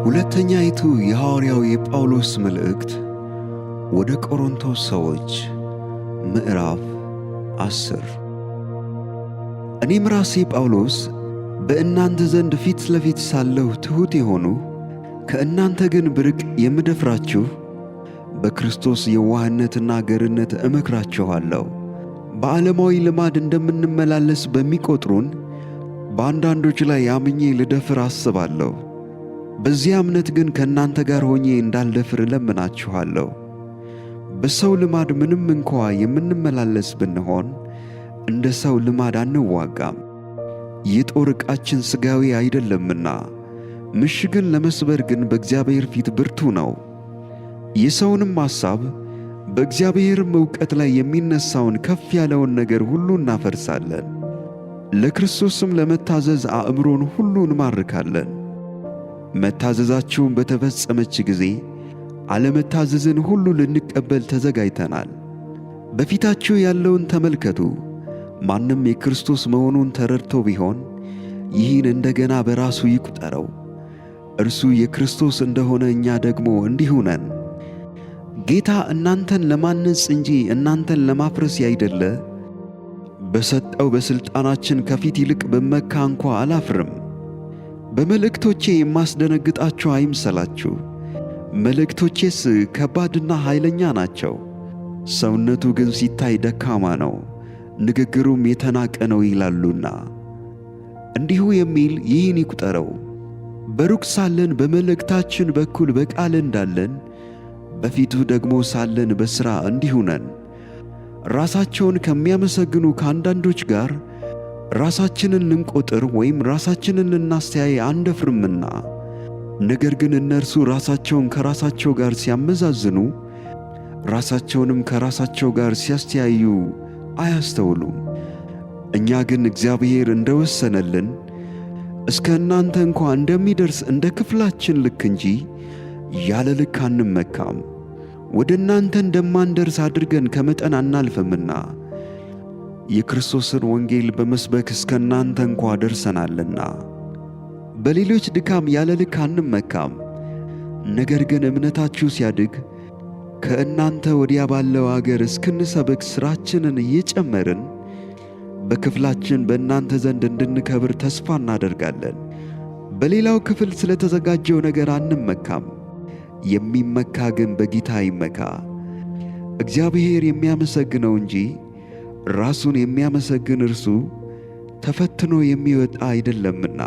ሁለተኛይቱ የሐዋርያው የጳውሎስ መልእክት ወደ ቆሮንቶስ ሰዎች ምዕራፍ 10። እኔም ራሴ ጳውሎስ በእናንተ ዘንድ ፊት ለፊት ሳለሁ ትሑት የሆኑ ከእናንተ ግን ብርቅ የምደፍራችሁ በክርስቶስ የዋህነትና ገርነት እመክራችኋለሁ። በዓለማዊ ልማድ እንደምንመላለስ በሚቆጥሩን በአንዳንዶች ላይ አምኜ ልደፍር አስባለሁ። በዚያ እምነት ግን ከእናንተ ጋር ሆኜ እንዳልደፍር እለምናችኋለሁ። በሰው ልማድ ምንም እንኳ የምንመላለስ ብንሆን እንደ ሰው ልማድ አንዋጋም። የጦር ዕቃችን ሥጋዊ አይደለምና፣ ምሽግን ለመስበር ግን በእግዚአብሔር ፊት ብርቱ ነው። የሰውንም ሐሳብ በእግዚአብሔርም ዕውቀት ላይ የሚነሣውን ከፍ ያለውን ነገር ሁሉ እናፈርሳለን። ለክርስቶስም ለመታዘዝ አእምሮን ሁሉ እንማርካለን። መታዘዛችሁም በተፈጸመች ጊዜ አለመታዘዝን ሁሉ ልንቀበል ተዘጋጅተናል። በፊታችሁ ያለውን ተመልከቱ። ማንም የክርስቶስ መሆኑን ተረድቶ ቢሆን ይህን እንደገና በራሱ ይቁጠረው። እርሱ የክርስቶስ እንደሆነ እኛ ደግሞ እንዲሁ ነን። ጌታ እናንተን ለማነጽ እንጂ እናንተን ለማፍረስ ያይደለ በሰጠው በሥልጣናችን ከፊት ይልቅ ብመካ እንኳ አላፍርም። በመልእክቶቼ የማስደነግጣችሁ አይምሰላችሁ። መልእክቶቼስ ከባድና ኃይለኛ ናቸው። ሰውነቱ ግን ሲታይ ደካማ ነው፣ ንግግሩም የተናቀ ነው ይላሉና። እንዲሁ የሚል ይህን ይቁጠረው። በሩቅ ሳለን በመልእክታችን በኩል በቃል እንዳለን፣ በፊቱ ደግሞ ሳለን በሥራ እንዲሁ ነን። ራሳቸውን ከሚያመሰግኑ ከአንዳንዶች ጋር ራሳችንን ልንቆጥር ወይም ራሳችንን ልናስተያይ አንደፍርምና፣ ነገር ግን እነርሱ ራሳቸውን ከራሳቸው ጋር ሲያመዛዝኑ ራሳቸውንም ከራሳቸው ጋር ሲያስተያዩ አያስተውሉም። እኛ ግን እግዚአብሔር እንደወሰነልን እስከ እናንተ እንኳ እንደሚደርስ እንደ ክፍላችን ልክ እንጂ ያለ ልክ አንመካም። ወደ እናንተ እንደማንደርስ አድርገን ከመጠን አናልፍምና የክርስቶስን ወንጌል በመስበክ እስከ እናንተ እንኳ ደርሰናልና። በሌሎች ድካም ያለ ልክ አንመካም። ነገር ግን እምነታችሁ ሲያድግ ከእናንተ ወዲያ ባለው አገር እስክንሰብክ ሥራችንን እየጨመርን በክፍላችን በእናንተ ዘንድ እንድንከብር ተስፋ እናደርጋለን። በሌላው ክፍል ስለ ተዘጋጀው ነገር አንመካም። የሚመካ ግን በጌታ ይመካ። እግዚአብሔር የሚያመሰግነው እንጂ ራሱን የሚያመሰግን እርሱ ተፈትኖ የሚወጣ አይደለምና።